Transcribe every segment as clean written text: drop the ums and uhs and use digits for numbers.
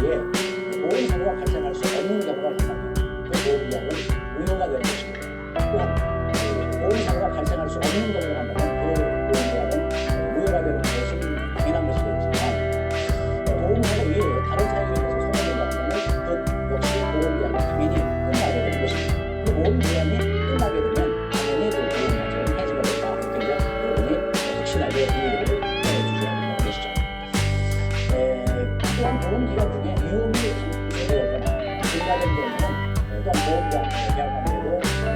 이후에 보험사고가 발생할 수 없는 경우가 있다면 그 보험계약은 무효가 되는 것입니다. 또한 보험사고가 발생할 수 없는 경우가 한다면 그 보험계약은 무효가 되는 것은 당연한 것이겠지만 보험사고 이외에 다른 사유에 대해서 소멸된다면 그 역시 보험계약은 당연히 끝나게 되는 것입니다. 그 보험기간이 끝나게 되면 당연히 그 보험자체는 해지가 된다. 이렇게 여러분이 확실하게 이해를 해주셔야 되는 것이죠. 또한 보험기간 중에 위험이 감소되었거나 증가된 경우는 또한 보험계약 관계로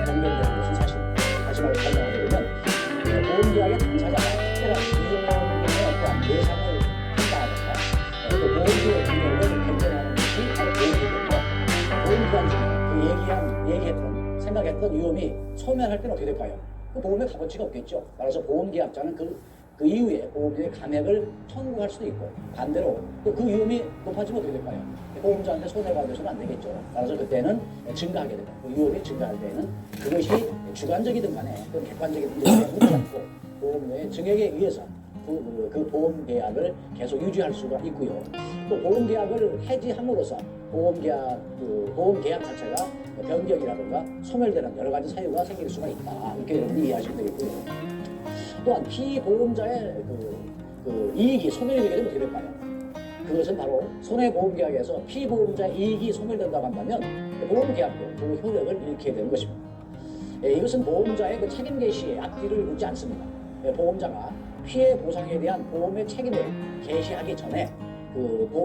변경되는 것은 사실입니다. 다시 말해 설명을 드리면 보험계약의 당사자가 특별한 위험에 어떠한 예상을 한다든가 또 보험료의 금액을 변경하는 것이 바로 보험기간이고 보험기간 중에 얘기했던 생각했던 위험이 소멸할 때는 어떻게 될까요? 그 보험의 값어치가 없겠죠. 따라서 보험계약자는 그 이후에 보험료의 감액을 청구할 수도 있고 반대로 또 그 위험이 높아지면 어떻게 될까요? 보험자한테 손해가 돼서는 안 되겠죠. 따라서 그때는 증가하게 됩니다. 그 위험이 증가할 때는 그것이 주관적이든 간에 또는 객관적이든 간에 묻지 않고 보험료의 증액에 의해서 그 보험계약을 계속 유지할 수가 있고요. 또 보험계약을 해지함으로써 보험계약 자체가 변경이라든가 소멸되는 여러 가지 사유가 생길 수가 있다. 이렇게 여러분이 이해하시면 되겠고요. 또한 피보험자의 이익이 소멸이 되게 되면 어떻게 될까요? 그것은 바로 손해보험계약에서 피보험자의 이익이 소멸된다고 한다면 보험계약도 그 효력을 잃게 되는 것입니다. 이것은 보험자의 그 책임 개시에 앞뒤를 묻지 않습니다. 보험자가 피해 보상에 대한 보험의 책임을 개시하기 전에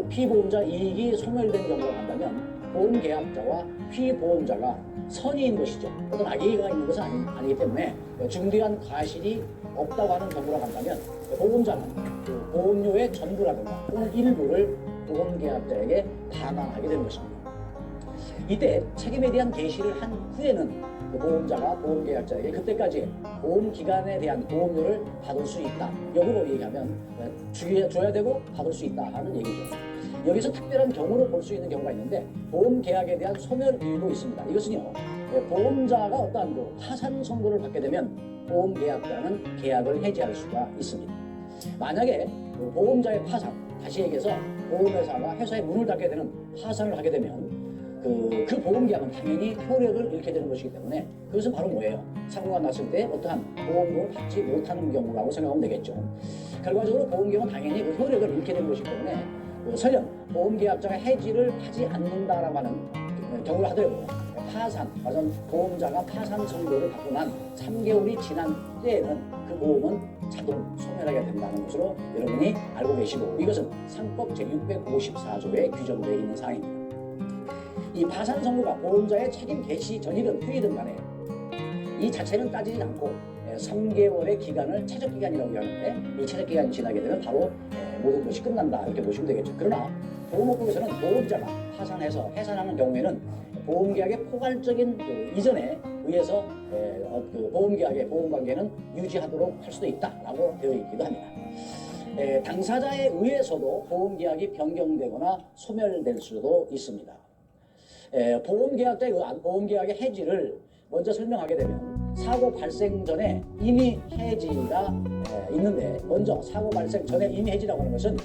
피보험자 이익이 소멸된 경우가 한다면 보험계약자와 피보험자가 선의인 것이죠. 어떤 악의가 있는 것은 아니기 때문에 중대한 과실이 없다고 하는 경우라 한다면 보험자는 그 보험료의 전부라든가 또는 일부를 보험계약자에게 반환하게 되는 것입니다. 이때 책임에 대한 개시를 한 후에는 보험자가 보험계약자에게 그때까지 보험기간에 대한 보험료를 받을 수 있다. 역으로 얘기하면 줘야 되고 받을 수 있다 하는 얘기죠. 여기서 특별한 경우를 볼 수 있는 경우가 있는데 보험계약에 대한 소멸 이유도 있습니다. 이것은요, 보험자가 어떠한 파산 선고를 받게 되면 보험계약자는 계약을 해지할 수가 있습니다. 만약에 보험자의 파산, 다시 얘기해서 보험회사가 회사의 문을 닫게 되는 파산을 하게 되면 그 보험계약은 당연히 효력을 잃게 되는 것이기 때문에 그것은 바로 뭐예요? 사고가 났을 때 어떠한 보험료를 받지 못하는 경우라고 생각하면 되겠죠. 결과적으로 보험계약은 당연히 그 효력을 잃게 되는 것이기 때문에 설령 보험계약자가 해지를 하지 않는다라고 하는 경우를 하더라도 파산, 말하자면 보험자가 파산 선고를 받고 난 3개월이 지난 때에는 그 보험은 자동 소멸하게 된다는 것으로 여러분이 알고 계시고 이것은 상법 제654조에 규정되어 있는 사항입니다. 이 파산 선고가 보험자의 책임 개시 전이든 후이든 간에 이 자체는 따지지 않고 3개월의 기간을 최적기간이라고 하는데 이 최적기간이 지나게 되면 바로 모든 것이 끝난다 이렇게 보시면 되겠죠. 그러나 보험업법에서는 보험자가 파산해서 해산하는 경우에는 보험계약의 포괄적인 이전에 의해서 보험계약의 보험관계는 유지하도록 할 수도 있다라고 되어 있기도 합니다. 당사자에 의해서도 보험계약이 변경되거나 소멸될 수도 있습니다. 보험계약자의 보험계약의 해지를 먼저 설명하게 되면 사고 발생 전에 이미 해지가 있는데 먼저 사고 발생 전에 이미 해지라고 하는 것은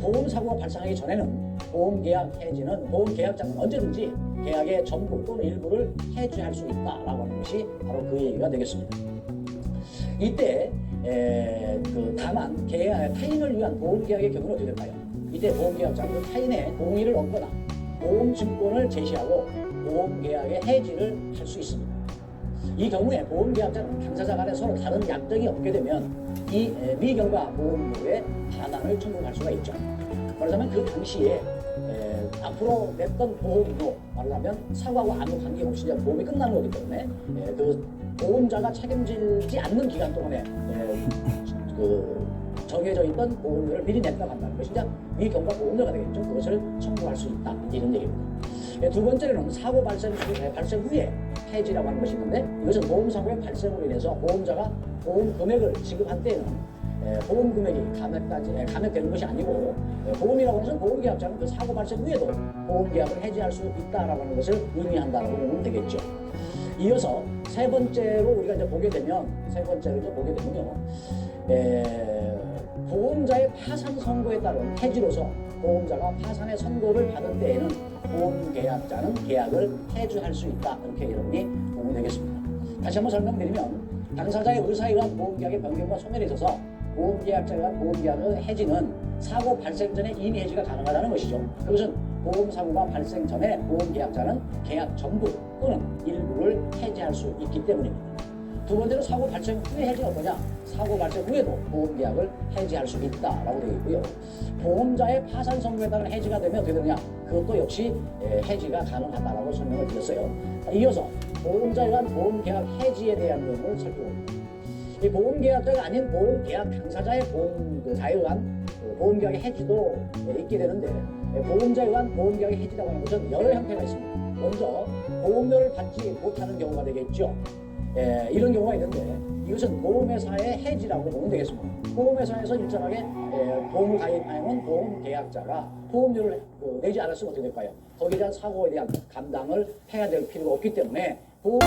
보험사고가 발생하기 전에는 보험계약 해지는 보험계약자는 언제든지 계약의 전부 또는 일부를 해지할 수 있다라고 하는 것이 바로 그 얘기가 되겠습니다. 이때 다만 타인을 위한 보험계약의 경우는 어떻게 될까요? 이때 보험계약자는 타인의 동의를 얻거나 보험증권을 제시하고 보험계약의 해지를 할 수 있습니다. 이 경우에 보험계약자는 당사자 간에 서로 다른 약정이 없게 되면 이 미경과 보험료의 반환을 청구할 수가 있죠. 말하자면 그 당시에 앞으로 냈던 보험료, 말하자면 사고하고 아무 관계없이 보험이 끝나는 거기 때문에 그 보험자가 책임지지 않는 기간 동안에 정해져 있던 보험료를 미리 냈다고 한다는 것이 이제 미경과 보험료가 되겠죠. 그것을 청구할 수 있다 이런 얘기입니다. 두 번째로는 사고 발생 후에 해지라고 하는 것이 있는데 이것은 보험사고의 발생으로 인해서 보험자가 보험 금액을 지급한 때에는 보험 금액이 감액되는 것이 아니고 보험이라고 하는 것은 보험계약자는 그 사고 발생 후에도 보험계약을 해지할 수 있다라고 하는 것을 의미한다고 보면 되겠죠. 이어서 세 번째로 우리가 이제 보게 되면요, 보험자의 파산 선고에 따른 해지로서 보험자가 파산의 선고를 받은 때에는 보험계약자는 계약을 해지할 수 있다. 이렇게 여러분이 보면 되겠습니다. 다시 한번 설명드리면 당사자의 의사에 의한 보험계약의 변경과 소멸에 있어서 보험계약자에 의한 보험계약의 해지는 사고 발생 전에 이미 해지가 가능하다는 것이죠. 그것은 보험사고가 발생 전에 보험계약자는 계약 전부 또는 일부를 해지할 수 있기 때문입니다. 두 번째로 사고 발생 후에 해지는 어떠냐? 사고 발생 후에도 보험계약을 해지할 수 있다라고 되어 있고요. 보험자의 파산 선고에 따른 해지가 되면 어떻게 되느냐? 그것도 역시 해지가 가능하다라고 설명을 드렸어요. 이어서 보험자에 의한 보험계약 해지에 대한 내용을 살펴봅니다. 이 보험계약자가 아닌 보험계약 당사자의 보험자에 의한 보험계약의 해지도 있게 되는데 보험자에 의한 보험계약의 해지라고 하는 것은 여러 형태가 있습니다. 먼저 보험료를 받지 못하는 경우가 되겠죠. 이런 경우가 있는데 이것은 보험회사의 해지라고 보면 되겠습니다. 보험회사에서 일정하게 보험을 가입하는 보험계약자가 보험료를 내지 않았으면 어떻게 될까요? 거기에 대한 사고에 대한 감당을 해야 될 필요가 없기 때문에 보험